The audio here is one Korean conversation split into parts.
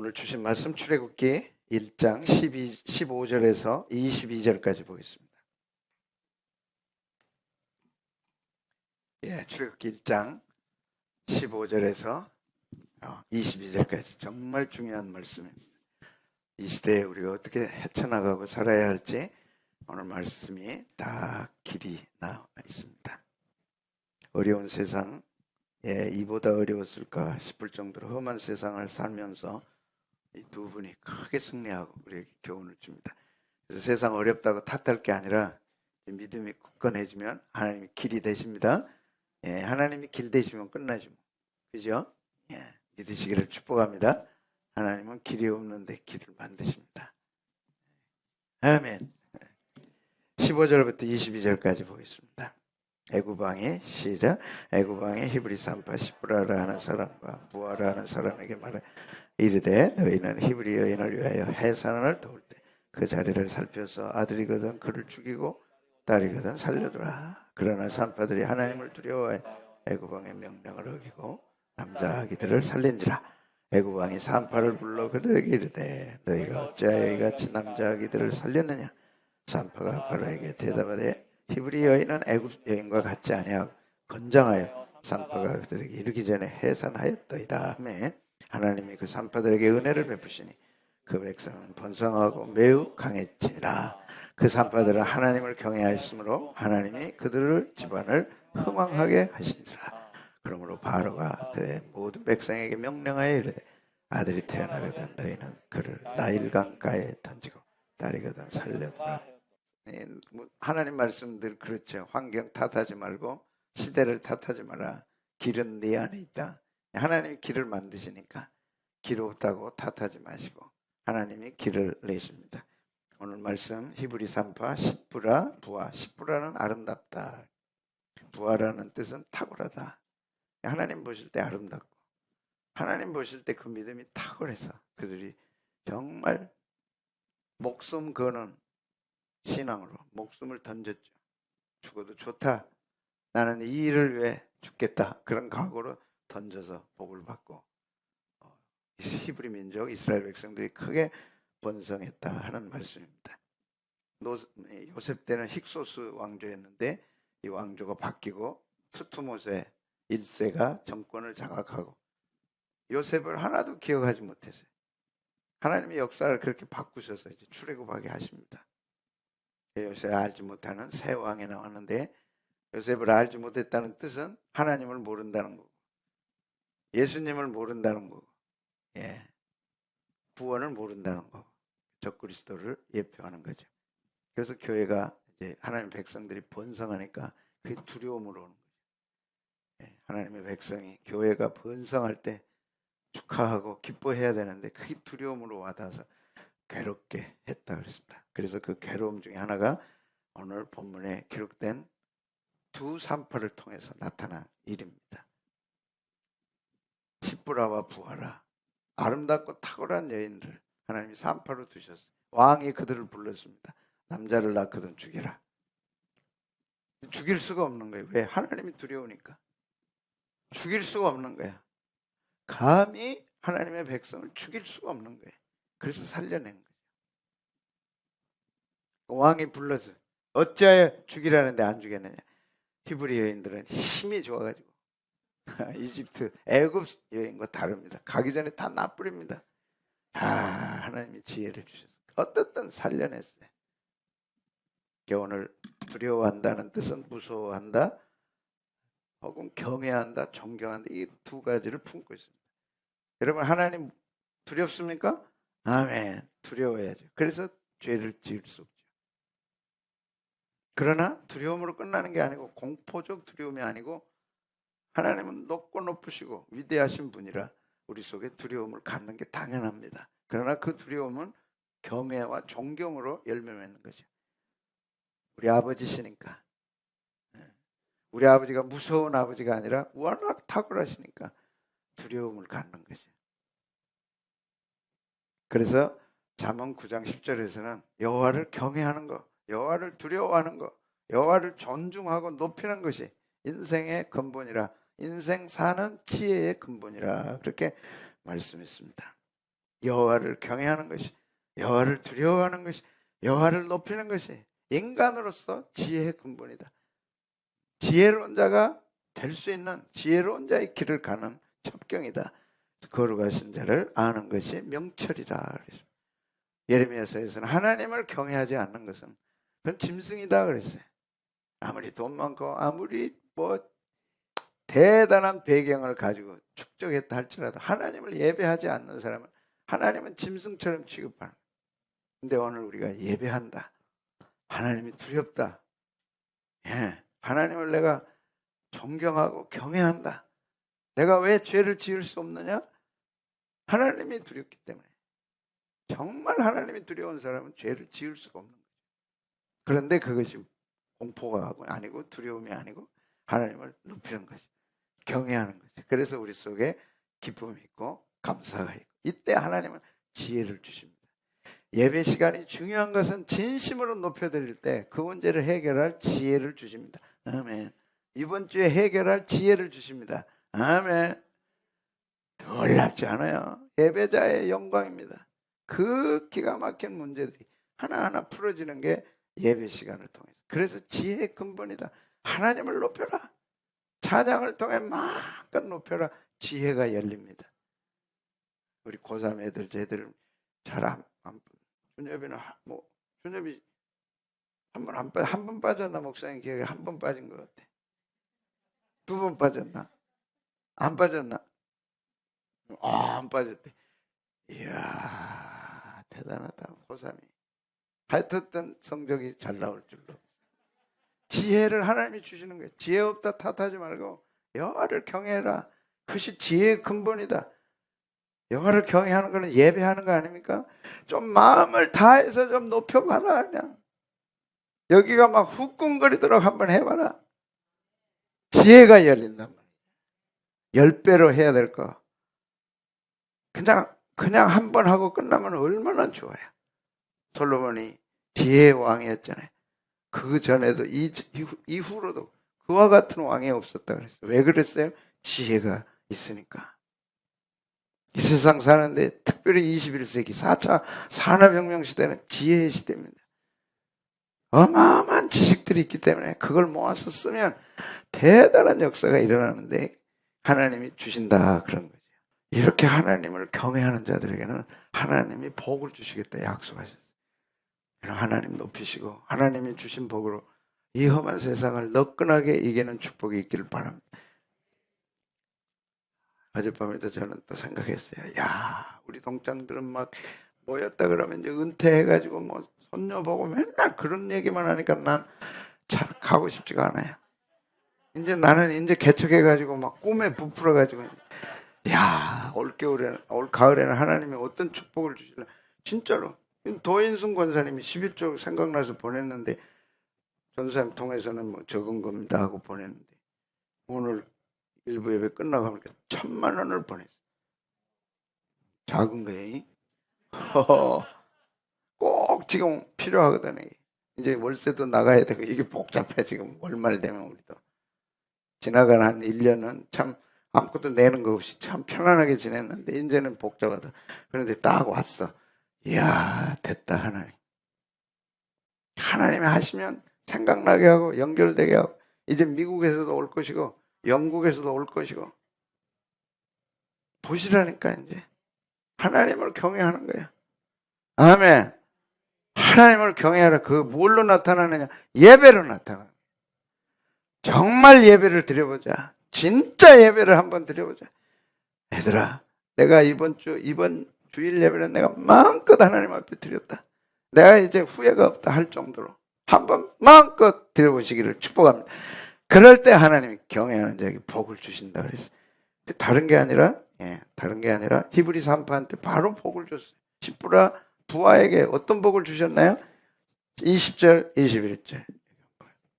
오늘 주신 말씀 출애굽기 1장 15절에서 22절까지 보겠습니다. 출애굽기 1장 15절에서 22절까지 정말 중요한 말씀입니다. 이 시대에 우리가 어떻게 헤쳐나가고 살아야 할지 오늘 말씀이 다 길이 나와 있습니다. 어려운 세상, 이보다 어려웠을까 싶을 정도로 험한 세상을 살면서 이 두 분이 크게 승리하고 우리에게 교훈을 줍니다. 그래서 세상 어렵다고 탓할 게 아니라 믿음이 굳건해지면 하나님이 길이 되십니다. 하나님이 길 되시면 끝나죠. 그죠? 믿으시기를 축복합니다. 하나님은 길이 없는데 길을 만드십니다. 아멘. 15절부터 22절까지 보겠습니다. 애굽왕이 시작. 애굽왕이 히브리 산파 시브라라 하는 사람과 부하라 하는 사람에게 말해 이르되 너희는 히브리 여인을 위하여 해산을 도울 때 그 자리를 살펴서 아들이거든 그를 죽이고 딸이거든 살려두라. 그러나 산파들이 하나님을 두려워해 애굽왕의 명령을 어기고 남자 아기들을 살린지라. 애굽왕이 산파를 불러 그들에게 이르되 너희가 어찌하여 이같이 남자 아기들을 살렸느냐. 산파가 바로에게 대답하되 히브리 여인은 애굽 여인과 같지 아니하고 건장하여 산파가 그들에게 이르기 전에 해산하였더이다 하매 하나님이 그 산파들에게 은혜를 베푸시니 그 백성은 번성하고 매우 강해지니라. 그 산파들은 하나님을 경외하였으므로 하나님이 그들의 집안을 흥왕하게 하신지라. 그러므로 바로가 그의 모든 백성에게 명령하여 이르되 아들이 태어나거든 너희는 그를 나일 강가에 던지고 딸이거든 살려두라. 하나님 말씀들 그렇죠. 환경 탓하지 말고 시대를 탓하지 마라. 길은 네 안에 있다. 하나님이 길을 만드시니까 길 없다고 탓하지 마시고 하나님이 길을 내십니다. 오늘 말씀 히브리 산파 시브라 부하. 시브라는 아름답다. 부하라는 뜻은 탁월하다. 하나님 보실 때 아름답고 하나님 보실 때 그 믿음이 탁월해서 그들이 정말 목숨 거는 신앙으로 목숨을 던졌죠. 죽어도 좋다. 나는 이 일을 위해 죽겠다. 그런 각오로 던져서 복을 받고 히브리 민족 이스라엘 백성들이 크게 번성했다 하는 말씀입니다. 요셉 때는 힉소스 왕조였는데 이 왕조가 바뀌고 투투모세 1세가 정권을 장악하고 요셉을 하나도 기억하지 못했어요. 하나님의 역사를 그렇게 바꾸셔서 이제 출애굽하게 하십니다. 요셉을 알지 못하는 새 왕이 나왔는데 요셉을 알지 못했다는 뜻은 하나님을 모른다는 거고 예수님을 모른다는 거고 구원을 모른다는 거고 적그리스도를 예표하는 거죠. 그래서 교회가 이제 하나님의 백성들이 번성하니까 그게 두려움으로 오는 거죠. 하나님의 백성이 교회가 번성할 때 축하하고 기뻐해야 되는데 그게 두려움으로 와닿아서 괴롭게 했다 그랬습니다. 그래서 그 괴로움 중에 하나가 오늘 본문에 기록된 두 산파를 통해서 나타난 일입니다. 시브라와 부하라. 아름답고 탁월한 여인들 하나님이 산파로 두셨어요. 왕이 그들을 불렀습니다. 남자를 낳거든 죽여라. 죽일 수가 없는 거예요. 왜? 하나님이 두려우니까. 죽일 수가 없는 거야. 감히 하나님의 백성을 죽일 수가 없는 거예요. 그래서 살려낸 거예요. 왕이 불러서 어찌하여 죽이라는데 안 죽였느냐. 히브리 여인들은 힘이 좋아가지고 이집트, 애굽 여인과 다릅니다. 가기 전에 다 놔버립니다. 하나님이 지혜를 주셨어요. 어떻든 살려냈어요. 오늘 두려워한다는 뜻은 무서워한다, 혹은 경외한다, 존경한다, 이 두 가지를 품고 있습니다. 여러분 하나님 두렵습니까? 아멘. 두려워야죠. 그래서 죄를 지을 수 없죠. 그러나 두려움으로 끝나는 게 아니고 공포적 두려움이 아니고 하나님은 높고 높으시고 위대하신 분이라 우리 속에 두려움을 갖는 게 당연합니다. 그러나 그 두려움은 경외와 존경으로 열매 맺는 거죠. 우리 아버지시니까. 우리 아버지가 무서운 아버지가 아니라 워낙 탁월하시니까 두려움을 갖는 거죠. 그래서 잠언 9장 10절에서는 여호와를 경외하는 것, 여호와를 두려워하는 것, 여호와를 존중하고 높이는 것이 인생의 근본이라, 인생 사는 지혜의 근본이라 그렇게 말씀했습니다. 여호와를 경외하는 것이, 여호와를 두려워하는 것이, 여호와를 높이는 것이 인간으로서 지혜의 근본이다. 지혜로운 자가 될 수 있는 지혜로운 자의 길을 가는 첩경이다. 거룩하신 자를 아는 것이 명철이다. 예레미야서에서는 하나님을 경외하지 않는 것은 그건 짐승이다 그랬어요. 아무리 돈 많고 아무리 뭐 대단한 배경을 가지고 축적했다 할지라도 하나님을 예배하지 않는 사람은 하나님은 짐승처럼 취급하는. 근데 오늘 우리가 예배한다. 하나님이 두렵다. 예, 하나님을 내가 존경하고 경외한다. 내가 왜 죄를 지을 수 없느냐? 하나님이 두렵기 때문에. 정말 하나님이 두려운 사람은 죄를 지을 수가 없는 거죠. 그런데 그것이 공포가 아니고 두려움이 아니고 하나님을 높이는 거죠. 경외하는 거죠. 그래서 우리 속에 기쁨이 있고 감사가 있고, 이때 하나님은 지혜를 주십니다. 예배 시간이 중요한 것은 진심으로 높여드릴 때 그 문제를 해결할 지혜를 주십니다. 아멘. 이번 주에 해결할 지혜를 주십니다. 아멘. 놀랍지 않아요? 예배자의 영광입니다. 그 기가 막힌 문제들이 하나하나 풀어지는 게 예배 시간을 통해서. 그래서 지혜의 근본이다. 하나님을 높여라. 찬양을 통해 마음껏 높여라. 지혜가 열립니다. 우리 고3 애들, 쟤들 잘 안 준엽이는 준엽이 한 번 빠졌나? 목사님 기억에 한 번 빠진 것 같아. 2번 빠졌나? 안 빠졌나? 안 빠졌대. 이야, 대단하다. 고3이 하여튼 성적이 잘 나올 줄로. 지혜를 하나님이 주시는 거예요. 지혜 없다 탓하지 말고 여호와를 경외해라. 그것이 지혜의 근본이다. 여호와를 경외하는 거는 예배하는 거 아닙니까? 좀 마음을 다해서 좀 높여봐라. 그냥 여기가 막 후끈거리도록 한번 해봐라. 지혜가 열린단 말이에요. 10배로 해야 될 거 그냥 한 번 하고 끝나면 얼마나 좋아요. 솔로몬이 지혜의 왕이었잖아요. 그 전에도 이후로도 그와 같은 왕이 없었다 그랬어요. 왜 그랬어요? 지혜가 있으니까. 이 세상 사는데 특별히 21세기 4차 산업혁명 시대는 지혜의 시대입니다. 어마어마한 지식들이 있기 때문에 그걸 모아서 쓰면 대단한 역사가 일어나는데 하나님이 주신다 그런 거죠. 이렇게 하나님을 경외하는 자들에게는 하나님이 복을 주시겠다 약속하셨어요. 하나님 높이시고 하나님이 주신 복으로 이 험한 세상을 너끈하게 이기는 축복이 있기를 바랍니다. 어젯밤에도 저는 또 생각했어요. 야, 우리 동창들은 막 모였다 그러면 이제 은퇴해가지고 뭐 손녀 보고 맨날 그런 얘기만 하니까 난 잘 가고 싶지가 않아요. 이제 나는 이제 개척해가지고 막 꿈에 부풀어가지고, 야, 올 가을에는 하나님이 어떤 축복을 주실래? 진짜로. 도인순 권사님이 11조 생각나서 보냈는데, 전사님 통해서는 뭐 적은 겁니다 하고 보냈는데, 오늘 일부 예배 끝나고 보니까 1,000만 원을 보냈어요. 작은 거예요. 꼭 지금 필요하거든요. 이제 월세도 나가야 되고 이게 복잡해. 지금 월말 되면 우리도 지나간 한 1년은 참 아무것도 내는 거 없이 참 편안하게 지냈는데 이제는 복잡하다. 그런데 딱 왔어. 이야, 됐다. 하나님이 하시면 생각나게 하고 연결되게 하고, 이제 미국에서도 올 것이고 영국에서도 올 것이고, 보시라니까. 이제 하나님을 경외하는 거야. 아멘. 하나님을 경외하라. 그 뭘로 나타나느냐? 예배로 나타나. 정말 예배를 드려보자. 진짜 예배를 한번 드려보자. 얘들아, 내가 이번 주일 예배는 내가 마음껏 하나님 앞에 드렸다. 내가 이제 후회가 없다 할 정도로 한번 마음껏 드려보시기를 축복합니다. 그럴 때 하나님이 경외하는 자에게 복을 주신다 그랬어요. 다른 게 아니라 히브리서 한파한테 바로 복을 줬어요. 십부라 부하에게 어떤 복을 주셨나요? 20절, 21절.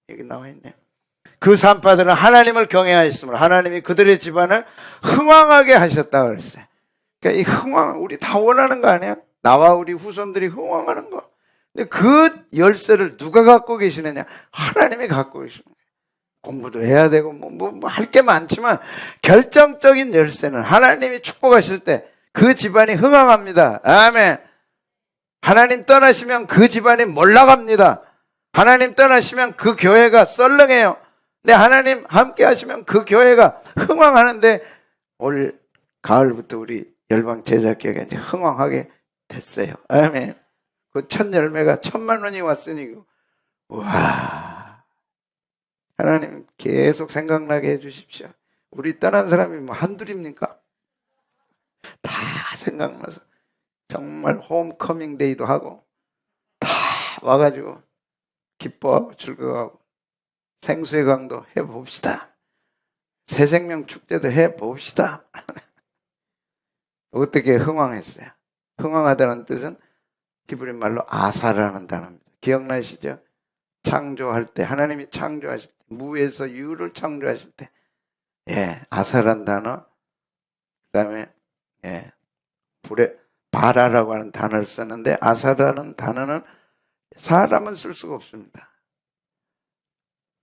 여기 나와 있네요. 그 산파들은 하나님을 경외하였으므로 하나님이 그들의 집안을 흥왕하게 하셨다 그랬어요. 그러니까 이 흥왕, 우리 다 원하는 거 아니야? 나와 우리 후손들이 흥왕하는 거. 근데 그 열쇠를 누가 갖고 계시느냐? 하나님이 갖고 계시는 거예요. 공부도 해야 되고 할 게 많지만 결정적인 열쇠는 하나님이 축복하실 때 그 집안이 흥황합니다. 아멘. 하나님 떠나시면 그 집안이 몰락합니다. 하나님 떠나시면 그 교회가 썰렁해요. 근데 하나님 함께 하시면 그 교회가 흥황하는데 올 가을부터 우리 열방 제자교회가 이제 흥황하게 됐어요. 아멘. 그 첫 열매가 1,000,000원이 왔으니 와, 하나님 계속 생각나게 해주십시오. 우리 떠난 사람이 뭐 한둘입니까? 다 생각나서 정말 홈커밍 데이도 하고 다 와가지고 기뻐하고 즐거워하고 생수의 강도 해봅시다. 새생명 축제도 해봅시다. 어떻게 흥황했어요? 흥황하다는 뜻은 히브리 말로 아사라는 단어입니다. 기억나시죠? 창조할 때, 하나님이 창조하실 때, 무에서 유를 창조하실 때, 아사라는 단어, 그 다음에, 불에, 바라라고 하는 단어를 쓰는데, 아사라는 단어는 사람은 쓸 수가 없습니다.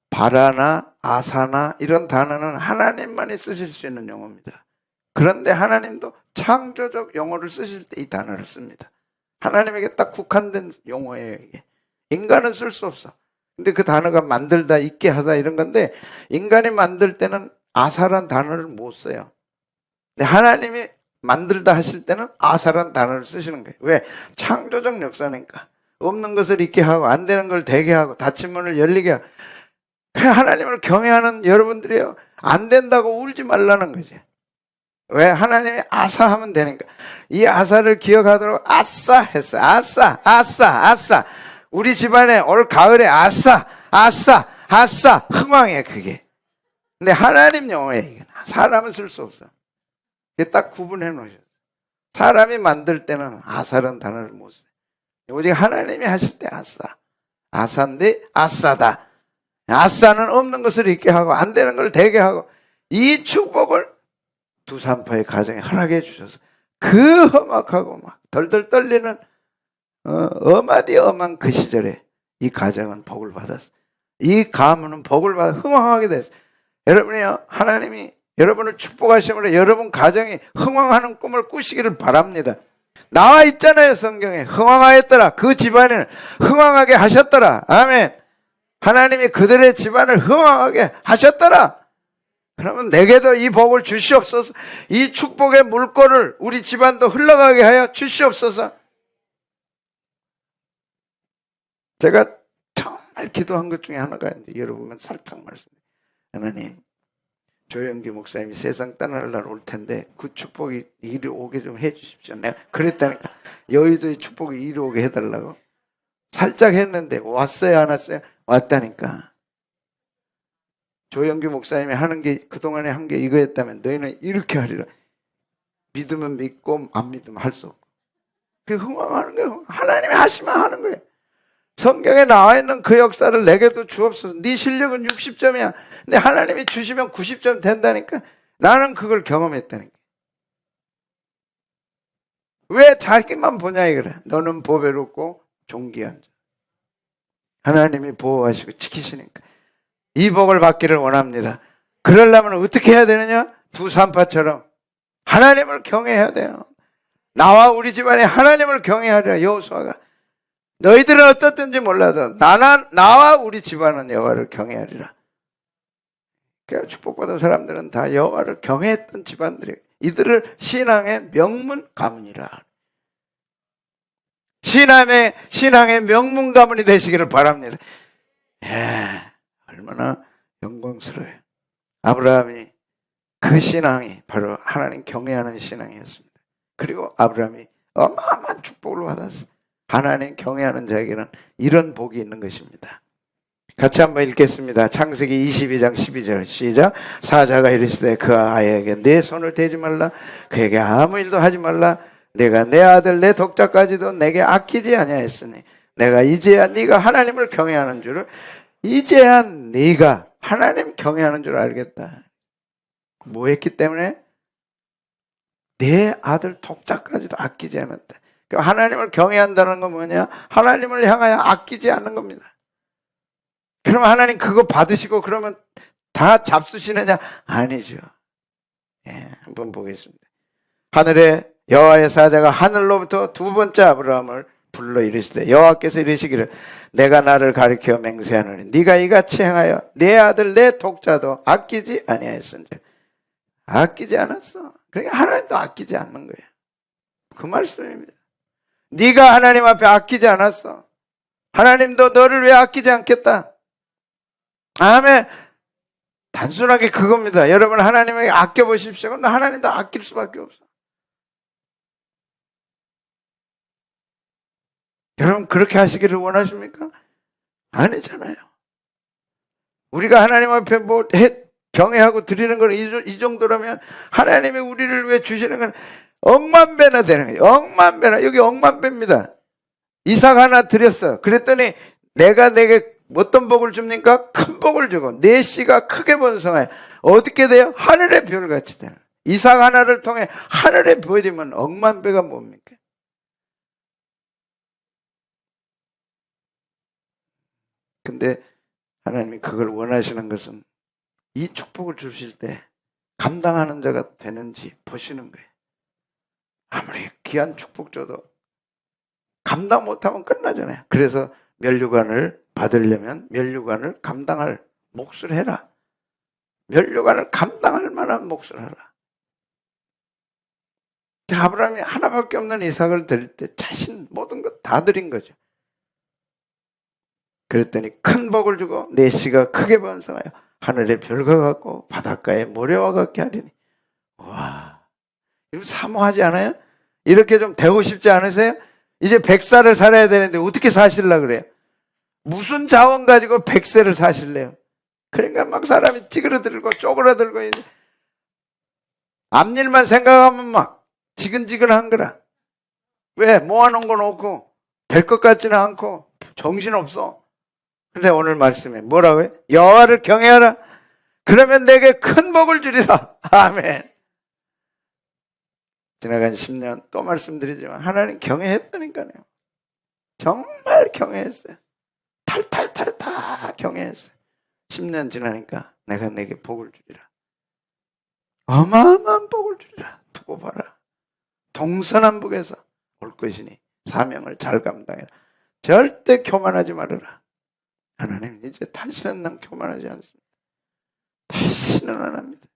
바라나, 아사나, 이런 단어는 하나님만이 쓰실 수 있는 용어입니다. 그런데 하나님도 창조적 용어를 쓰실 때 이 단어를 씁니다. 하나님에게 딱 국한된 용어예요, 이게. 인간은 쓸 수 없어. 근데 그 단어가 만들다, 있게 하다 이런 건데, 인간이 만들 때는 아사란 단어를 못 써요. 근데 하나님이 만들다 하실 때는 아사란 단어를 쓰시는 거예요. 왜? 창조적 역사니까. 없는 것을 있게 하고, 안 되는 걸 되게 하고, 닫힌 문을 열리게 하고. 그래, 하나님을 경외하는 여러분들이요, 안 된다고 울지 말라는 거지. 왜? 하나님이 아사 하면 되니까. 이 아사를 기억하도록 아싸 했어. 아싸, 아싸, 아싸. 우리 집안에 올 가을에 아싸, 아싸, 아싸. 흥황해, 그게. 근데 하나님 용어에 이게 사람은 쓸 수 없어. 이게 딱 구분해 놓으셨어. 사람이 만들 때는 아사라는 단어를 못 써요. 오직 하나님이 하실 때 아싸. 아싸인데 아싸다. 아싸는 없는 것을 있게 하고 안 되는 걸 되게 하고 이 축복을 두산파의 가정에 허락해 주셔서 그 험악하고 막 덜덜 떨리는 어마디 엄한 그 시절에 이 가정은 복을 받았어. 이 가문은 복을 받아 흥황하게 됐어. 여러분이요, 하나님이 여러분을 축복하심으로 여러분 가정이 흥황하는 꿈을 꾸시기를 바랍니다. 나와 있잖아요, 성경에. 흥황하였더라. 그 집안을 흥황하게 하셨더라. 아멘. 하나님이 그들의 집안을 흥황하게 하셨더라. 그러면 내게도 이 복을 주시옵소서. 이 축복의 물꼬를 우리 집안도 흘러가게 하여 주시옵소서. 제가 정말 기도한 것 중에 하나가 있는데 여러분은 살짝 말씀드려요. 하나님, 조영기 목사님이 세상 떠날 날 올 텐데 그 축복이 이리 오게 좀 해주십시오. 내가 그랬다니까. 여의도의 축복이 이리 오게 해달라고. 살짝 했는데 왔어요, 안 왔어요? 왔다니까. 조영기 목사님이 하는 게 그동안에 한 게 이거였다면 너희는 이렇게 하리라. 믿으면 믿고 안 믿으면 할 수 없고. 그게 흥황하는 거예요. 하나님이 하시면 하는 거예요. 성경에 나와 있는 그 역사를 내게도 주옵소서. 네 실력은 60점이야. 근데 하나님이 주시면 90점 된다니까. 나는 그걸 경험했다니까. 왜 자기만 보냐 이거래. 너는 보배롭고 존귀한 자. 하나님이 보호하시고 지키시니까. 이 복을 받기를 원합니다. 그러려면 어떻게 해야 되느냐? 두산파처럼 하나님을 경외해야 돼요. 나와 우리 집안에 하나님을 경외하리라. 여호수아가 너희들은 어떻든지 몰라도 나와 우리 집안은 여호와를 경외하리라. 그러니까 축복받은 사람들은 다 여호와를 경외했던 집안들이 이들을 신앙의 명문 가문이라. 신앙의 명문 가문이 되시기를 바랍니다. 얼마나 영광스러워요. 아브라함이 그 신앙이 바로 하나님 경외하는 신앙이었습니다. 그리고 아브라함이 어마어마한 축복을 받았어요. 하나님 경외하는 자에게는 이런 복이 있는 것입니다. 같이 한번 읽겠습니다. 창세기 22장 12절 시작. 사자가 이르시되 그 아이에게 내 손을 대지 말라. 그에게 아무 일도 하지 말라. 내가 내 아들 내 독자까지도 내게 아끼지 아니하였으니 내가 이제야 네가 하나님을 경외하는 줄을 이제야 네가 하나님 경외하는 줄 알겠다. 뭐 했기 때문에? 내 아들 독자까지도 아끼지 않았다. 그러니까 하나님을 경외한다는 건 뭐냐? 하나님을 향하여 아끼지 않는 겁니다. 그러면 하나님 그거 받으시고 그러면 다 잡수시느냐? 아니죠. 한번 보겠습니다. 하늘에 여호와의 사자가 하늘로부터 두 번째 아브라함을 불러 이르시되 여호와께서 이르시기를 내가 나를 가리켜 맹세하노니 네가 이같이 행하여 내 아들 내 독자도 아끼지 아니하였은지. 아끼지 않았어. 그러니까 하나님도 아끼지 않는 거예요. 그 말씀입니다. 네가 하나님 앞에 아끼지 않았어. 하나님도 너를 왜 아끼지 않겠다. 아멘. 단순하게 그겁니다. 여러분 하나님에게 아껴보십시오. 그럼 하나님도 아낄 수밖에 없어. 여러분 그렇게 하시기를 원하십니까? 아니잖아요. 우리가 하나님 앞에 뭐 경외하고 드리는 걸 이 정도라면 하나님이 우리를 왜 주시는 건 억만 배나 되는 거예요. 억만 배나. 여기 억만 배입니다. 이삭 하나 드렸어. 그랬더니 내가 내게 어떤 복을 줍니까? 큰 복을 주고 내 씨가 크게 번성하여 어떻게 돼요? 하늘의 별같이 되는. 이삭 하나를 통해 하늘의 별이면 억만 배가 뭡니까? 근데 하나님이 그걸 원하시는 것은 이 축복을 주실 때 감당하는 자가 되는지 보시는 거예요. 아무리 귀한 축복 줘도 감당 못하면 끝나잖아요. 그래서 면류관을 받으려면 면류관을 감당할 몫을 해라. 면류관을 감당할 만한 몫을 하라. 아브라함이 하나밖에 없는 이삭을 드릴 때 자신 모든 것 다 드린 거죠. 그랬더니 큰 복을 주고 내 씨가 크게 번성하여 하늘의 별과 같고 바닷가의 모래와 같게 하리니. 와, 이거 사모하지 않아요? 이렇게 좀 되고 싶지 않으세요? 이제 100살을 살아야 되는데 어떻게 사실라 그래요? 무슨 자원 가지고 100세를 사실래요? 그러니까 막 사람이 찌그러들고 쪼그라들고 이제 앞일만 생각하면 막 지근지근한 거라. 왜? 모아놓은 건 없고 될 것 같지는 않고 정신없어. 근데 오늘 말씀에 뭐라고 해요? 여호와를 경외하라. 그러면 내게 큰 복을 주리라. 아멘. 지나간 10년 또 말씀드리지만 하나님 경외했다니까요. 정말 경외했어요. 탈탈탈 다 경외했어요. 10년 지나니까 내가 내게 복을 주리라. 어마어마한 복을 주리라. 두고 봐라. 동서남북에서 올 것이니 사명을 잘 감당해라. 절대 교만하지 말아라. 하나님 이제 다시는 난 교만하지 않습니다. 다시는 안 합니다.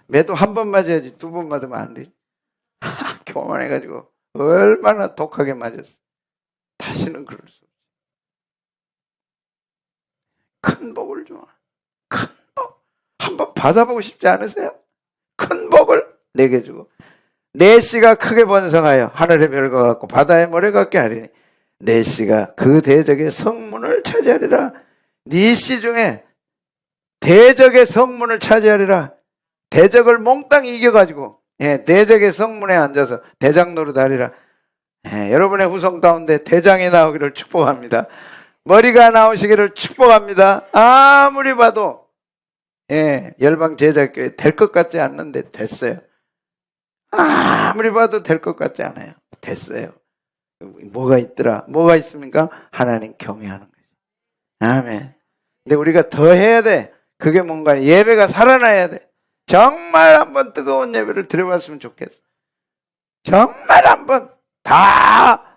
매도 한 번 맞아야지 두 번 맞으면 안 되지. 교만해가지고 얼마나 독하게 맞았어. 다시는 그럴 수 없어. 큰 복을 줘. 큰 복. 한번 받아보고 싶지 않으세요? 큰 복을 내게 주고 내 씨가 크게 번성하여 하늘의 별과 같고 바다의 모래 같게 하리니 내 씨가 그 대적의 성문을 차지하리라. 네 씨 중에 대적의 성문을 차지하리라. 대적을 몽땅 이겨가지고 대적의 성문에 앉아서 대장 노릇하리라. 여러분의 후손 가운데 대장이 나오기를 축복합니다. 머리가 나오시기를 축복합니다. 아무리 봐도 열방 제자교회 될 것 같지 않는데 됐어요. 아무리 봐도 될 것 같지 않아요. 됐어요. 뭐가 있더라? 뭐가 있습니까? 하나님 경외하는 거죠. 아멘. 근데 우리가 더 해야 돼. 그게 뭔가 예배가 살아나야 돼. 정말 한번 뜨거운 예배를 드려봤으면 좋겠어. 정말 한번 다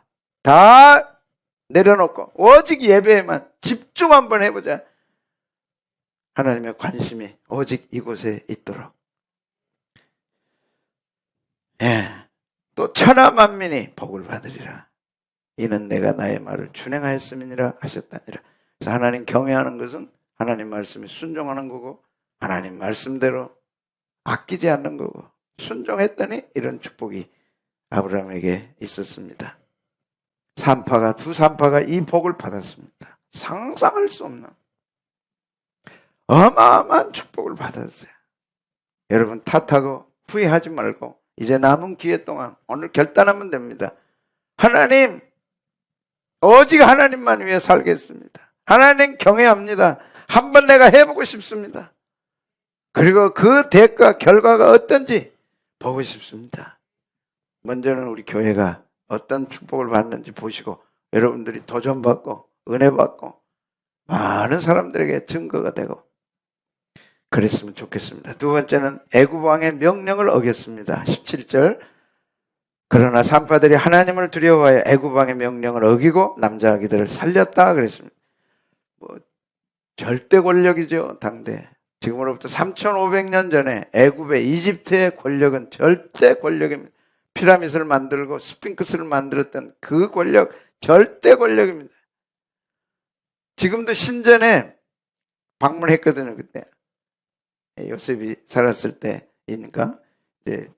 내려놓고 오직 예배에만 집중 한번 해보자. 하나님의 관심이 오직 이곳에 있도록. 또 천하 만민이 복을 받으리라. 이는 내가 나의 말을 준행하였음이니라 하셨다니라. 그래서 하나님 경외하는 것은 하나님 말씀에 순종하는 거고 하나님 말씀대로 아끼지 않는 거고 순종했더니 이런 축복이 아브라함에게 있었습니다. 두 산파가 이 복을 받았습니다. 상상할 수 없는 어마어마한 축복을 받았어요. 여러분 탓하고 후회하지 말고 이제 남은 기회 동안 오늘 결단하면 됩니다. 하나님, 오직 하나님만 위해 살겠습니다. 하나님 경외합니다. 한번 내가 해보고 싶습니다. 그리고 그 대가 결과가 어떤지 보고 싶습니다. 먼저는 우리 교회가 어떤 축복을 받는지 보시고 여러분들이 도전받고 은혜받고 많은 사람들에게 증거가 되고 그랬으면 좋겠습니다. 두 번째는 애굽 왕의 명령을 어겼습니다. 17절 그러나 산파들이 하나님을 두려워하여 애굽 왕의 명령을 어기고 남자 아기들을 살렸다 그랬습니다. 절대 권력이죠. 당대. 지금으로부터 3,500년 전에 애굽의 이집트의 권력은 절대 권력입니다. 피라미드를 만들고 스핑크스를 만들었던 그 권력, 절대 권력입니다. 지금도 신전에 방문했거든요. 그때 요셉이 살았을 때인가, 이제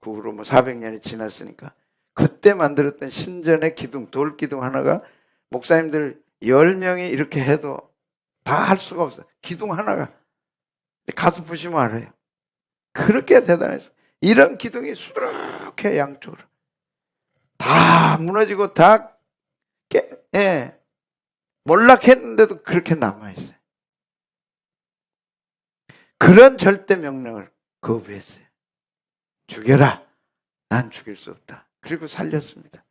그 후로 400년이 지났으니까 그때 만들었던 신전의 기둥, 돌 기둥 하나가 목사님들 10명이 이렇게 해도 다 할 수가 없어요. 기둥 하나가. 가서 보시면 알아요. 그렇게 대단했어요. 이런 기둥이 수두룩해 양쪽으로. 다 무너지고 다 몰락했는데도 그렇게 남아있어요. 그런 절대 명령을 거부했어요. 죽여라. 난 죽일 수 없다. 그리고 살렸습니다.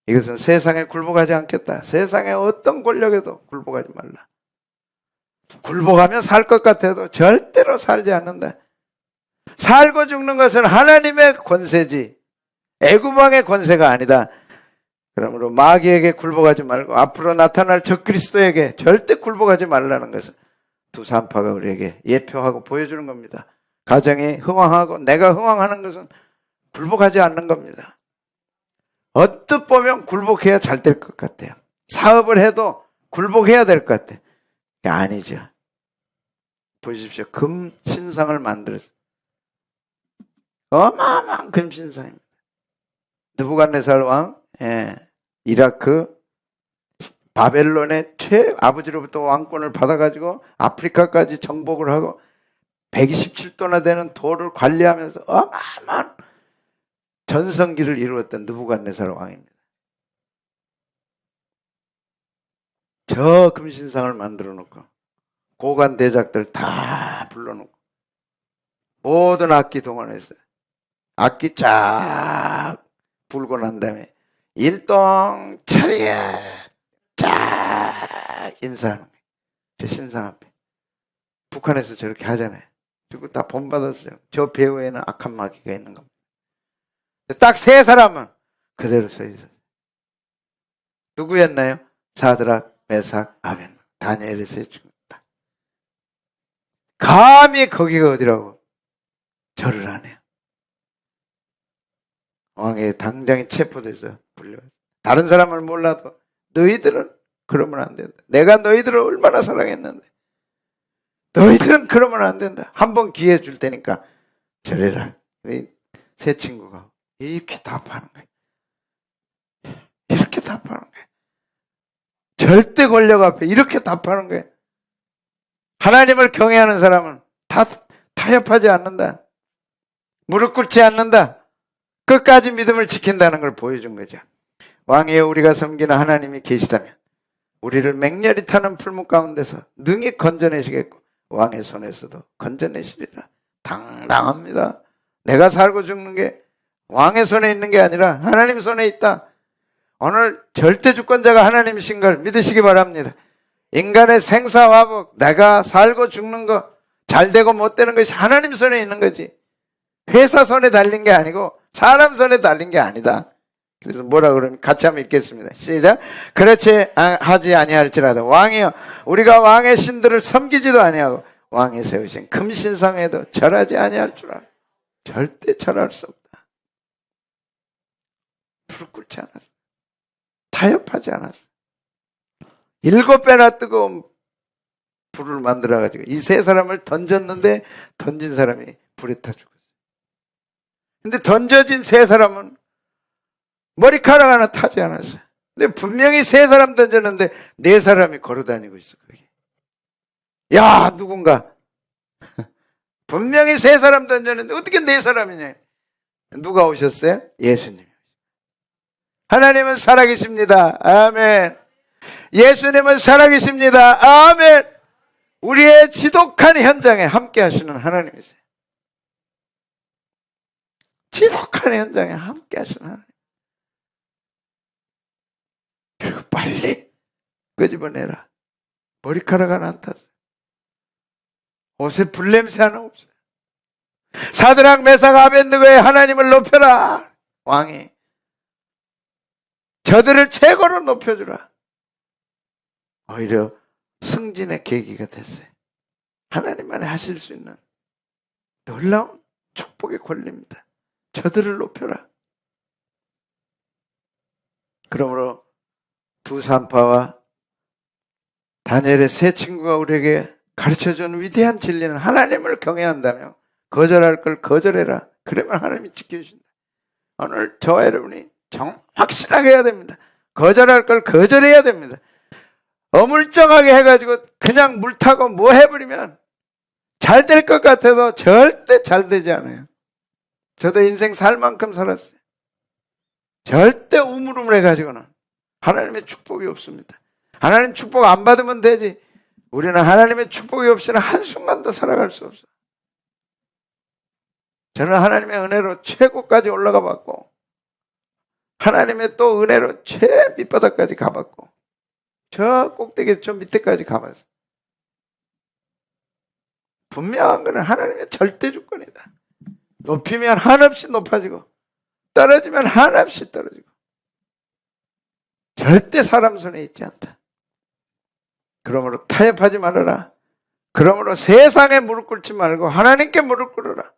이것은 세상에 굴복하지 않겠다. 세상에 어떤 권력에도 굴복하지 말라. 굴복하면 살 것 같아도 절대로 살지 않는다. 살고 죽는 것은 하나님의 권세지 애굽 왕의 권세가 아니다. 그러므로 마귀에게 굴복하지 말고 앞으로 나타날 적그리스도에게 절대 굴복하지 말라는 것은 두 산파가 우리에게 예표하고 보여주는 겁니다. 가정이 흥왕하고 내가 흥왕하는 것은 굴복하지 않는 겁니다. 언뜻 보면 굴복해야 잘 될 것 같아요. 사업을 해도 굴복해야 될 것 같아요. 아니죠. 보십시오. 금 신상을 만들었어요. 어마어마한 금 신상입니다. 느부갓네살 왕, 이라크 바벨론의 아버지로부터 왕권을 받아가지고 아프리카까지 정복을 하고 127도나 되는 돌을 관리하면서 어마어마한 전성기를 이루었던 느부갓네살 왕입니다. 저 금신상을 만들어 놓고 고관 대작들 다 불러놓고 모든 악기 동원했어요. 악기 쫙 불고 난 다음에 일동 차리야 쫙 인사하는 거예요. 저 신상 앞에. 북한에서 저렇게 하잖아요. 그리고 다 본받았어요. 저 배후에는 악한 마귀가 있는 겁니다. 딱 세 사람은 그대로 서 있어요. 누구였나요? 사드락, 메삭, 아벤, 다니엘에서의 죽었다. 감히 거기가 어디라고 절을 하네요. 왕의 당장에 체포돼서 불려요. 다른 사람을 몰라도 너희들은 그러면 안 된다. 내가 너희들을 얼마나 사랑했는데 너희들은 그러면 안 된다. 한번 기회 줄 테니까 절해라. 세 친구가 이렇게 답하는 거예요. 이렇게 답하는 거예요. 절대 권력 앞에 이렇게 답하는 거예요. 하나님을 경외하는 사람은 타협하지 않는다. 무릎 꿇지 않는다. 끝까지 믿음을 지킨다는 걸 보여준 거죠. 왕이여 우리가 섬기는 하나님이 계시다면 우리를 맹렬히 타는 풀무 가운데서 능히 건져내시겠고 왕의 손에서도 건져내시리라. 당당합니다. 내가 살고 죽는 게 왕의 손에 있는 게 아니라 하나님 손에 있다. 오늘 절대 주권자가 하나님이신 걸 믿으시기 바랍니다. 인간의 생사화복, 내가 살고 죽는 거, 잘 되고 못 되는 것이 하나님 손에 있는 거지. 회사 손에 달린 게 아니고 사람 손에 달린 게 아니다. 그래서 뭐라 그러면 같이 한번 읽겠습니다. 시작. 그렇지 하지 아니할지라도 왕이여 우리가 왕의 신들을 섬기지도 아니하고 왕이 세우신 금신상에도 절하지 아니할 줄 알아. 절대 절할 수 없다. 불을 꿇지 않았어. 타협하지 않았어. 7배나 뜨거운 불을 만들어가지고 이 세 사람을 던졌는데 던진 사람이 불에 타 죽었어요. 근데 던져진 세 사람은 머리카락 하나 타지 않았어요. 근데 분명히 세 사람 던졌는데 네 사람이 걸어다니고 있어. 거기. 야 누군가 분명히 세 사람 던졌는데 어떻게 네 사람이냐. 누가 오셨어요? 예수님. 하나님은 살아계십니다. 아멘. 예수님은 살아계십니다. 아멘. 우리의 지독한 현장에 함께 하시는 하나님이세요. 지독한 현장에 함께 하시는 하나님. 그리고 빨리 끄집어내라. 머리카락 하나 안 탔어요. 옷에 불냄새 하나 없어요. 사드락 메삭 아벤느고의 하나님을 높여라. 왕이 저들을 최고로 높여주라. 오히려 승진의 계기가 됐어요. 하나님만이 하실 수 있는 놀라운 축복의 권리입니다. 저들을 높여라. 그러므로 두 산파와 다니엘의 세 친구가 우리에게 가르쳐준 위대한 진리는 하나님을 경외한다며 거절할 걸 거절해라. 그러면 하나님이 지켜주신다. 오늘 저와 여러분이 확실하게 해야 됩니다. 거절할 걸 거절해야 됩니다. 어물쩡하게 해가지고 그냥 물 타고 뭐 해버리면 잘 될 것 같아도 절대 잘 되지 않아요. 저도 인생 살 만큼 살았어요. 절대 우물우물해가지고는 하나님의 축복이 없습니다. 하나님 축복 안 받으면 되지. 우리는 하나님의 축복이 없이는 한순간도 살아갈 수 없어요. 저는 하나님의 은혜로 최고까지 올라가 봤고, 하나님의 또 은혜로 최 밑바닥까지 가봤고, 저 꼭대기 저 밑에까지 가봤어요. 분명한 것은 하나님의 절대 주권이다. 높이면 한없이 높아지고 떨어지면 한없이 떨어지고 절대 사람 손에 있지 않다. 그러므로 타협하지 말아라. 그러므로 세상에 무릎 꿇지 말고 하나님께 무릎 꿇어라.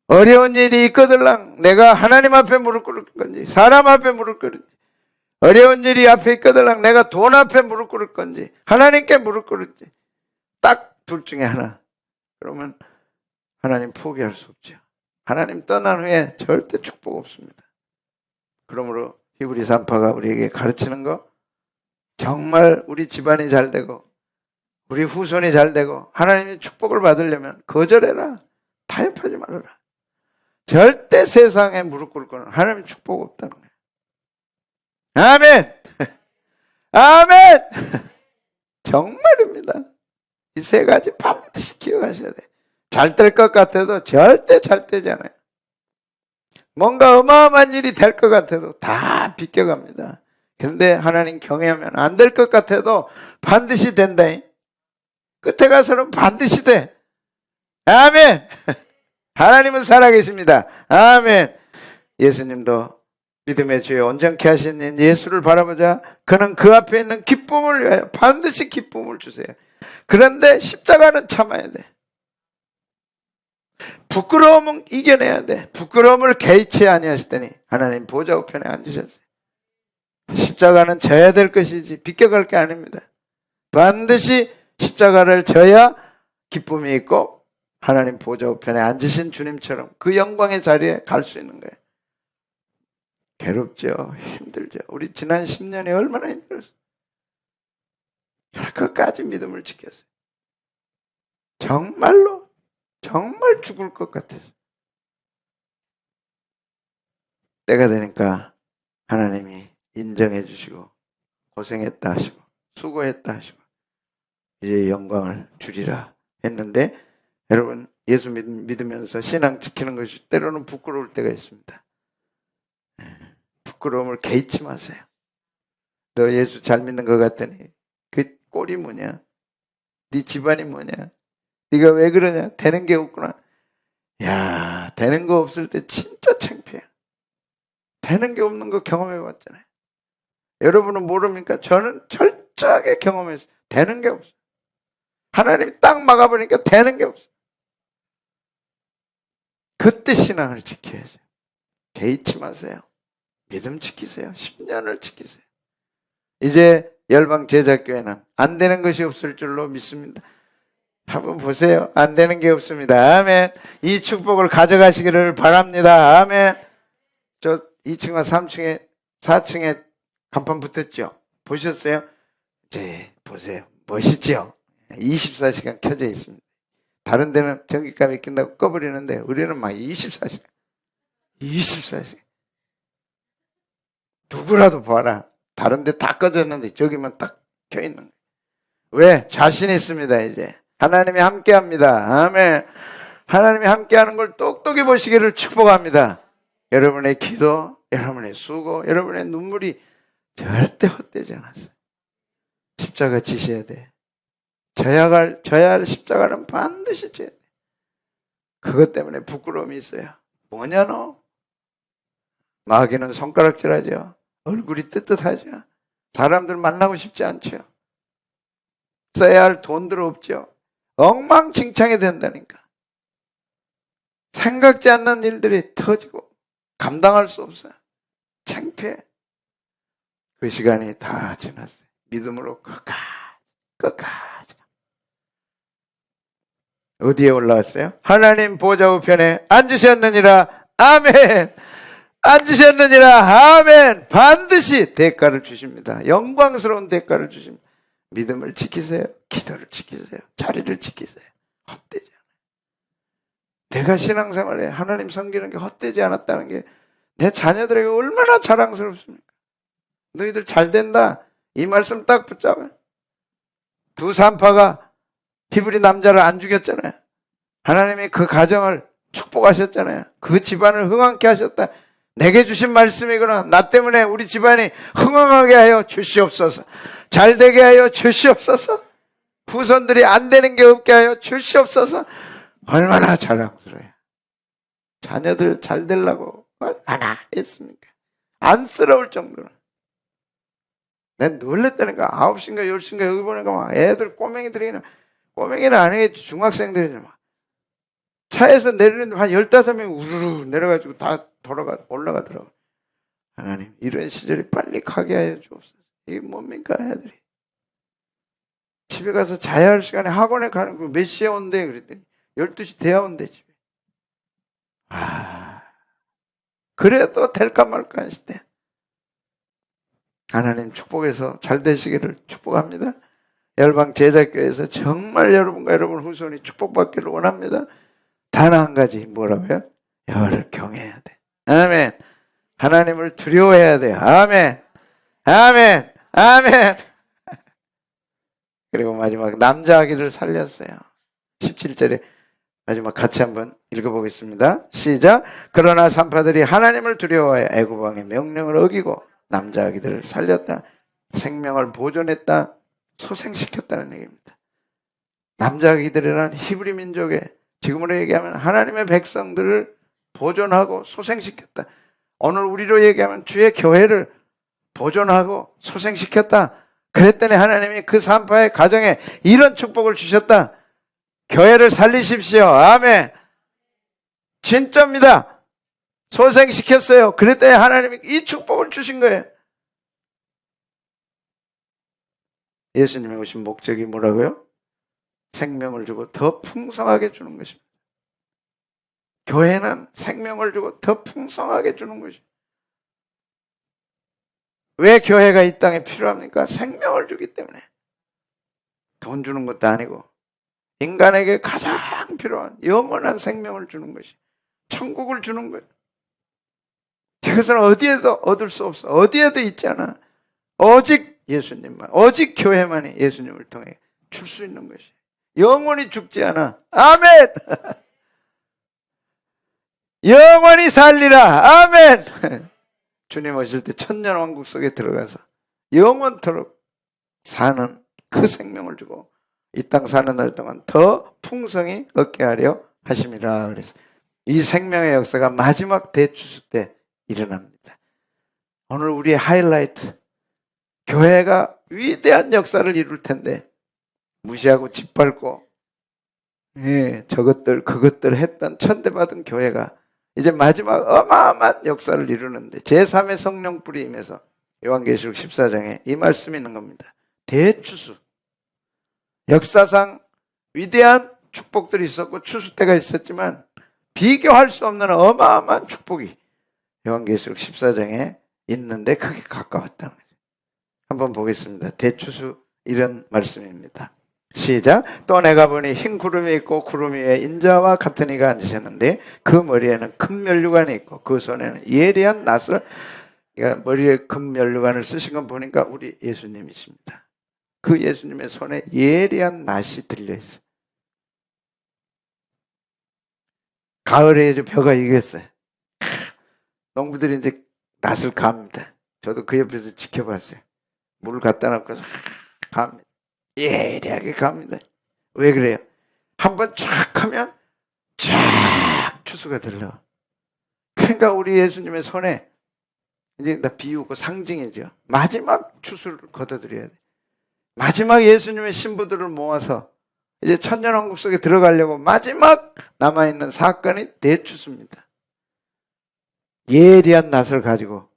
어려운 일이 있거들랑 내가 하나님 앞에 무릎 꿇을 건지 사람 앞에 무릎 꿇을지, 어려운 일이 앞에 있거들랑 내가 돈 앞에 무릎 꿇을 건지 하나님께 무릎 꿇을지, 딱 둘 중에 하나. 그러면 하나님 포기할 수 없죠. 하나님 떠난 후에 절대 축복 없습니다. 그러므로 히브리 산파가 우리에게 가르치는 거, 정말 우리 집안이 잘 되고 우리 후손이 잘 되고 하나님의 축복을 받으려면 거절해라. 타협하지 말아라. 절대 세상에 무릎 꿇을 거는 하나님의 축복 없다는 거예요. 아멘. 아멘. 정말입니다. 이 세 가지 반드시 기억하셔야 돼요. 잘 될 것 같아도 절대 잘 되지 않아요. 뭔가 어마어마한 일이 될 것 같아도 다 비껴갑니다. 그런데 하나님 경외하면 안 될 것 같아도 반드시 된다. 끝에 가서는 반드시 돼. 아멘. 하나님은 살아계십니다. 아멘. 예수님도 믿음의 주에 온전케 하신 예수를 바라보자. 그는 그 앞에 있는 기쁨을 위하여 반드시 기쁨을 주세요. 그런데 십자가는 참아야 돼. 부끄러움은 이겨내야 돼. 부끄러움을 개의치 아니하시더니 하나님 보좌 우편에 앉으셨어요. 십자가는 져야 될 것이지 비껴갈 게 아닙니다. 반드시 십자가를 져야 기쁨이 있고 하나님 보좌 우편에 앉으신 주님처럼 그 영광의 자리에 갈 수 있는 거예요. 괴롭죠. 힘들죠. 우리 지난 10년이 얼마나 힘들었어요. 끝까지 믿음을 지켰어요. 정말로 정말 죽을 것 같아서. 때가 되니까 하나님이 인정해 주시고 고생했다 하시고 수고했다 하시고 이제 영광을 주리라 했는데, 여러분 예수 믿으면서 신앙 지키는 것이 때로는 부끄러울 때가 있습니다. 부끄러움을 개의치 마세요. 너 예수 잘 믿는 것 같더니 그 꼴이 뭐냐? 네 집안이 뭐냐? 네가 왜 그러냐? 되는 게 없구나. 야, 되는 거 없을 때 진짜 창피해. 되는 게 없는 거 경험해 봤잖아요. 여러분은 모릅니까? 저는 철저하게 경험했어요. 되는 게 없어요. 하나님이 딱 막아보니까 되는 게 없어요. 그때 신앙을 지켜야죠. 개의치 마세요. 믿음 지키세요. 10년을 지키세요. 이제 열방 제자교회는 안 되는 것이 없을 줄로 믿습니다. 한번 보세요. 안 되는 게 없습니다. 아멘. 이 축복을 가져가시기를 바랍니다. 아멘. 저 2층과 3층에 4층에 간판 붙었죠? 보셨어요? 네, 보세요. 멋있죠? 24시간 켜져 있습니다. 다른 데는 전기값이 끝나고 꺼버리는데 우리는 막 24시간. 누구라도 봐라. 다른 데 다 꺼졌는데 저기만 딱 켜있는 거예요. 왜? 자신 있습니다. 이제 하나님이 함께합니다. 아멘. 하나님이 함께하는 걸 똑똑히 보시기를 축복합니다. 여러분의 기도, 여러분의 수고, 여러분의 눈물이 절대 헛되지 않았어요. 십자가 지셔야 돼. 져야 할 십자가는 반드시 져야 돼. 그것 때문에 부끄러움이 있어요. 뭐냐 너? 마귀는 손가락질하죠. 얼굴이 뜨뜻하죠. 사람들 만나고 싶지 않죠. 써야 할 돈들 없죠. 엉망진창이 된다니까. 생각지 않는 일들이 터지고 감당할 수 없어요. 창피해. 그 시간이 다 지났어요. 믿음으로 끝까지. 어디에 올라왔어요? 하나님 보좌 우편에 앉으셨느니라. 아멘. 앉으셨느니라. 아멘. 반드시 대가를 주십니다. 영광스러운 대가를 주십니다. 믿음을 지키세요. 기도를 지키세요. 자리를 지키세요. 헛되지 않아요. 내가 신앙생활에 하나님 섬기는 게 헛되지 않았다는 게 내 자녀들에게 얼마나 자랑스럽습니까? 너희들 잘 된다. 이 말씀 딱 붙잡아요. 두 산파가 히브리 남자를 안 죽였잖아요. 하나님이 그 가정을 축복하셨잖아요. 그 집안을 흥왕케 하셨다. 내게 주신 말씀이구나. 나 때문에 우리 집안이 흥왕하게 하여 주시옵소서. 잘 되게 하여 주시옵소서. 후손들이 안 되는 게 없게 하여 주시옵소서. 얼마나 자랑스러워요. 자녀들 잘 되려고 얼마나 했습니까? 안쓰러울 정도로. 난 놀랬다니까. 9시인가 10시인가 여기 보니까 막 애들 꼬맹이들이, 꼬맹이는 아니겠지. 중학생들이 막 차에서 내리는데 한 15명이 우르르 내려가지고 다 올라가더라고. 하나님, 이런 시절이 빨리 가게 하여 주옵소서. 이게 뭡니까, 애들이? 집에 가서 자야 할 시간에 학원에 가는 거 몇 시에 온대? 그랬더니 12시 돼야 온대, 집에. 그래도 될까 말까 하실 때. 하나님 축복해서 잘 되시기를 축복합니다. 열방 제자교회에서 정말 여러분과 여러분 후손이 축복받기를 원합니다. 단 한 가지 뭐라고요? 여호와를 경외해야 돼. 아멘. 하나님을 두려워해야 돼요. 아멘. 아멘. 아멘. 그리고 마지막 남자 아기를 살렸어요. 17절에 마지막 같이 한번 읽어보겠습니다. 시작. 그러나 산파들이 하나님을 두려워하여 애굽 왕의 명령을 어기고 남자 아기들을 살렸다. 생명을 보존했다. 소생시켰다는 얘기입니다. 남자 아기들이란 히브리 민족의, 지금으로 얘기하면 하나님의 백성들을 보존하고 소생시켰다. 오늘 우리로 얘기하면 주의 교회를 보존하고 소생시켰다. 그랬더니 하나님이 그 산파의 가정에 이런 축복을 주셨다. 교회를 살리십시오. 아멘. 진짜입니다. 소생시켰어요. 그랬더니 하나님이 이 축복을 주신 거예요. 예수님이 오신 목적이 뭐라고요? 생명을 주고 더 풍성하게 주는 것입니다. 교회는 생명을 주고 더 풍성하게 주는 것입니다. 왜 교회가 이 땅에 필요합니까? 생명을 주기 때문에. 돈 주는 것도 아니고 인간에게 가장 필요한 영원한 생명을 주는 것이 천국을 주는 거예요. 이것은 어디에도 얻을 수 없어. 어디에도 있지 않아. 오직 예수님만, 오직 교회만이 예수님을 통해 줄 수 있는 것이. 영원히 죽지 않아. 아멘. 영원히 살리라. 아멘. 주님 오실 때 천년왕국 속에 들어가서 영원토록 사는 그 생명을 주고 이 땅 사는 날 동안 더 풍성히 얻게 하려 하심이라. 그래서 이 생명의 역사가 마지막 대추수 때 일어납니다. 오늘 우리의 하이라이트, 교회가 위대한 역사를 이룰 텐데 무시하고 짓밟고 저것들 그것들 했던 천대받은 교회가 이제 마지막 어마어마한 역사를 이루는데 제3의 성령 뿌리 임해서 요한계시록 14장에 이 말씀이 있는 겁니다. 대추수. 역사상 위대한 축복들이 있었고 추수 때가 있었지만 비교할 수 없는 어마어마한 축복이 요한계시록 14장에 있는데 그게 가까웠다는 거죠. 한번 보겠습니다. 대추수 이런 말씀입니다. 시작. 또 내가 보니 흰 구름이 있고 구름 위에 인자와 같은 이가 앉으셨는데 그 머리에는 금 면류관이 있고 그 손에는 예리한 낫을, 그러니까 머리에 금 면류관을 쓰신 건 보니까 우리 예수님이십니다. 그 예수님의 손에 예리한 낫이 들려있어요. 가을에 이제 벼가 익었어요. 농부들이 이제 낫을 갑니다. 저도 그 옆에서 지켜봤어요. 물 갖다 놓고서 갑니다. 예리하게 갑니다. 왜 그래요? 한번 쫙 하면 쫙 추수가 들러. 그러니까 우리 예수님의 손에 이제 나 비유고 상징이죠. 마지막 추수를 거둬들여야 돼. 마지막 예수님의 신부들을 모아서 이제 천년왕국 속에 들어가려고 마지막 남아있는 사건이 대추수입니다. 예리한 낫을 가지고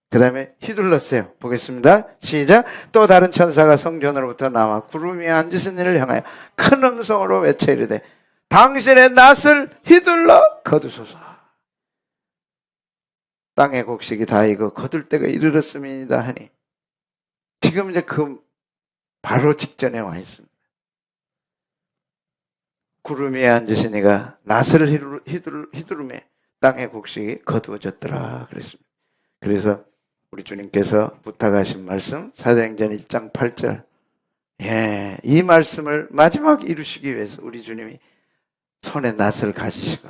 그 다음에 휘둘렀어요. 보겠습니다. 시작. 또 다른 천사가 성전으로부터 나와 구름 위에 앉으신 이를 향하여 큰 음성으로 외쳐 이르되 당신의 낫을 휘둘러 거두소서. 땅의 곡식이 다 익어 거둘 때가 이르렀음이니이다 하니 지금 이제 그 바로 직전에 와 있습니다. 구름 위에 앉으신 이가 낫을 휘두르매 땅의 곡식이 거두어졌더라 그랬습니다. 그래서 우리 주님께서 부탁하신 말씀 사도행전 1장 8절 이 말씀을 마지막 이루시기 위해서 우리 주님이 손에 낫을 가지시고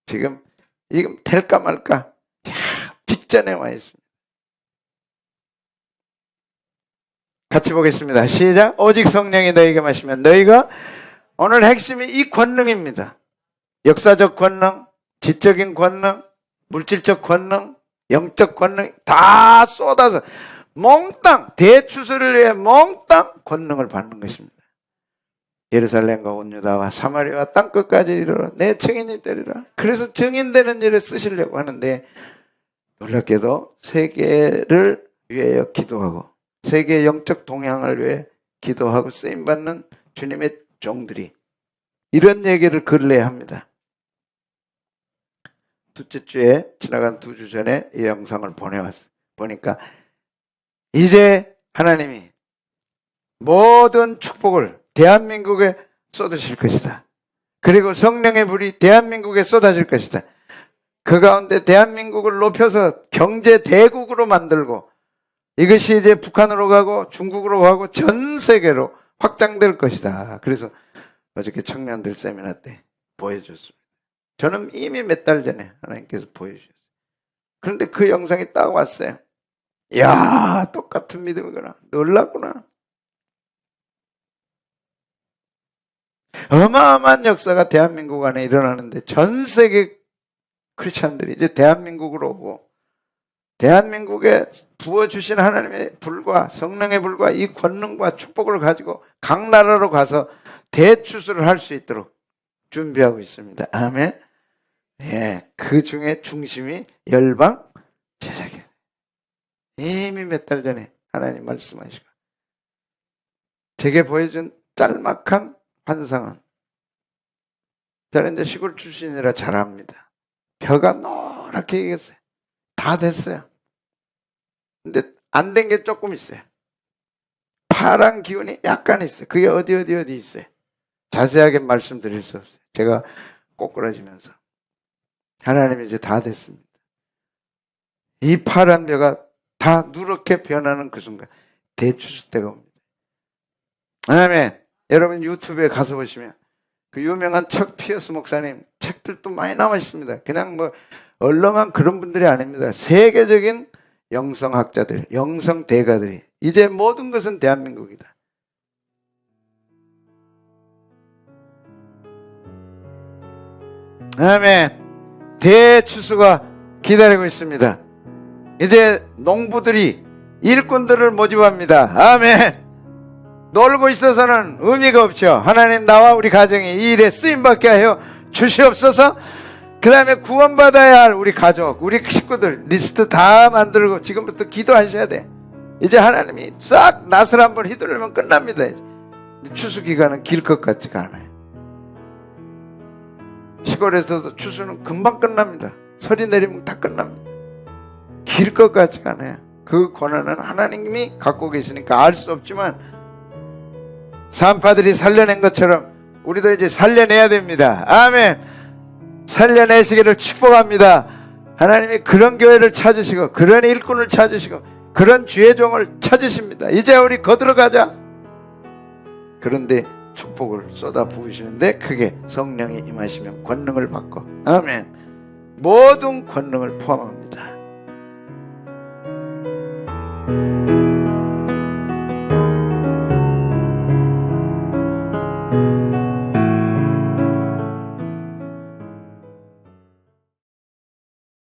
지금 될까 말까 직전에 와 있습니다. 같이 보겠습니다. 시작. 오직 성령이 너희에게 마시면 너희가 오늘 핵심이 이 권능입니다. 역사적 권능, 지적인 권능, 물질적 권능, 영적 권능 다 쏟아서 몽땅 대추수를 위해 몽땅 권능을 받는 것입니다. 예루살렘과 온 유다와 사마리아와 땅끝까지 이르러 내 증인이 되리라. 그래서 증인되는 일을 쓰시려고 하는데 놀랍게도 세계를 위하여 기도하고 세계의 영적 동향을 위해 기도하고 쓰임받는 주님의 종들이 이런 얘기를 근래에 합니다. 둘째 주에 지나간 2주 전에 이 영상을 보내왔어요. 보니까 이제 하나님이 모든 축복을 대한민국에 쏟으실 것이다. 그리고 성령의 불이 대한민국에 쏟아질 것이다. 그 가운데 대한민국을 높여서 경제 대국으로 만들고 이것이 이제 북한으로 가고 중국으로 가고 전 세계로 확장될 것이다. 그래서 어저께 청년들 세미나 때 보여줬습니다. 저는 이미 몇 달 전에 하나님께서 보여주셨어요. 그런데 그 영상이 딱 왔어요. 이야, 똑같은 믿음이구나. 놀랐구나. 어마어마한 역사가 대한민국 안에 일어나는데 전 세계 크리스찬들이 이제 대한민국으로 오고 대한민국에 부어주신 하나님의 불과 성령의 불과 이 권능과 축복을 가지고 각 나라로 가서 대추수를 할 수 있도록 준비하고 있습니다. 아멘. 예, 그 중에 중심이 열방 제자교회. 이미 몇 달 전에 하나님 말씀하시고 제게 보여준 짤막한 환상은 저는 이제 시골 출신이라 잘 압니다. 벼가 노랗게 익었어요. 다 됐어요. 근데 안 된 게 조금 있어요. 파란 기운이 약간 있어요. 그게 어디 있어요. 자세하게 말씀드릴 수 없어요. 제가 꼬꾸라지면서 하나님이 이제 다 됐습니다. 이 파란 벼가 다 누렇게 변하는 그 순간 대추수 때가 옵니다. 아멘. 여러분 유튜브에 가서 보시면 그 유명한 척 피어스 목사님 책들도 많이 남아 있습니다. 그냥 뭐 얼렁한 그런 분들이 아닙니다. 세계적인 영성학자들, 영성대가들이 이제 모든 것은 대한민국이다. 아멘. 대추수가 기다리고 있습니다. 이제 농부들이 일꾼들을 모집합니다. 아멘. 놀고 있어서는 의미가 없죠. 하나님 나와 우리 가정이 이 일에 쓰임받게 하여 주시옵소서. 그 다음에 구원받아야 할 우리 가족, 우리 식구들 리스트 다 만들고 지금부터 기도하셔야 돼. 이제 하나님이 싹 낫을 한번 휘두르면 끝납니다. 추수 기간은 길 것 같지가 않아요. 시골에서도 추수는 금방 끝납니다. 설이 내리면 다 끝납니다. 길 것 같지가 않아요. 그 권한은 하나님이 갖고 계시니까 알 수 없지만 산파들이 살려낸 것처럼 우리도 이제 살려내야 됩니다. 아멘. 살려내시기를 축복합니다. 하나님이 그런 교회를 찾으시고 그런 일꾼을 찾으시고 그런 주의 종을 찾으십니다. 이제 우리 거들어가자. 그런데 축복을 쏟아 부으시는데 크게 성령이 임하시면 권능을 받고 아멘. 모든 권능을 포함합니다.